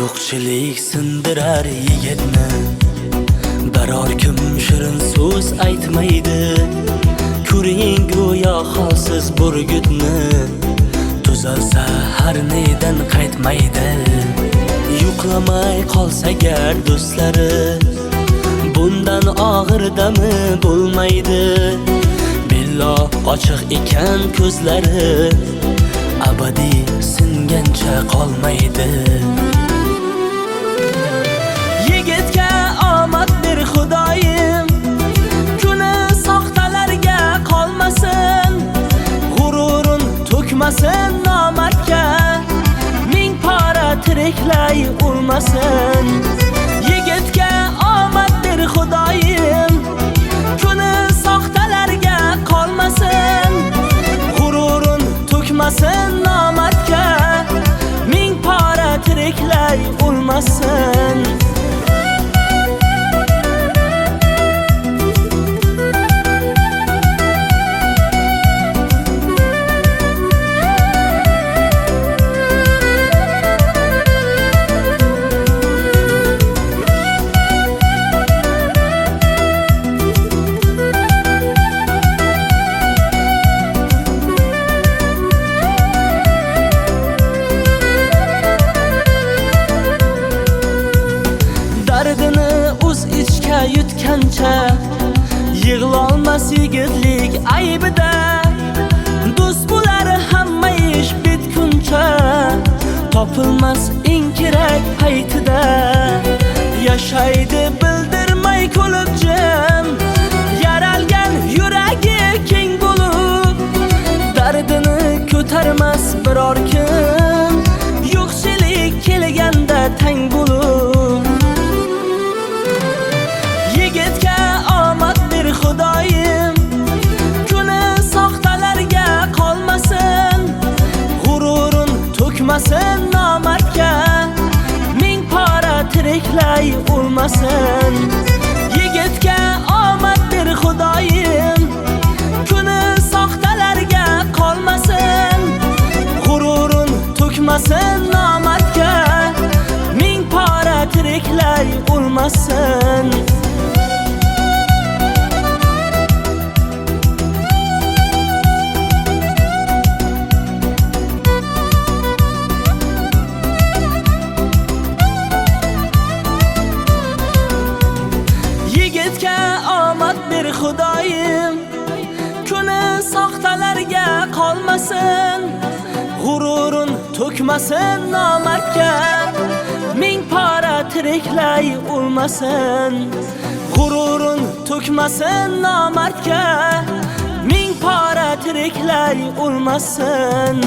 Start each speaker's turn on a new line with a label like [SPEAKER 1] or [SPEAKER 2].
[SPEAKER 1] Yo'qchilik sindirar yigitni, biror kim shirin so'z aytmaydi. Ko'ring go'yo holsiz burgutni, tuzalsa har nedan qaytmaydi. Yo'qlamay qolsa gar do'stlari, bundan og'irdami bo'lmaydi. Billo ochiq ekan ko'zlari, abadiy singancha qolmaydi. Yigitga omad ber Xudoyim, kuni soxtalarga qolmasin. G'ururun to'kmasin nomardga, ming pora tiriklay urmasin. Yigitga omad ber Xudoyim, kuni soxtalarga qolmasin. G'ururun to'kmasin nomardga, ming pora tiriklay urmasin. Dardini o'z ichga yutgancha, yig'lolmas yigitlik aybida. Do'st bo'lar hamma ish bitguncha, topilmas eng kerak paytida. Yashaydi bildirmay kulib jim, yaralgan yuragi keng bo'lib. Dardini ko'tarmas biror kim, yo'qchilik kelganda tang bo'lib. Yigitga omad ber Xudoyim, kuni soxtalarga qolmasin. G'ururun to'kmasin nomardga, ming pora tiriklay urmasin. Yigitga omad ber Xudoyim, kuni soxtalarga qolmasin. G'ururun to'kmasin nomardga, ming pora tiriklay urmasin. Yigitga omad ber Xudoyim, kuni soxtalarga qolmasin. G'ururun to'kmasin nomardga, ming pora tiriklay urmasin. G'ururun to'kmasin nomardga, ming pora tiriklay urmasin.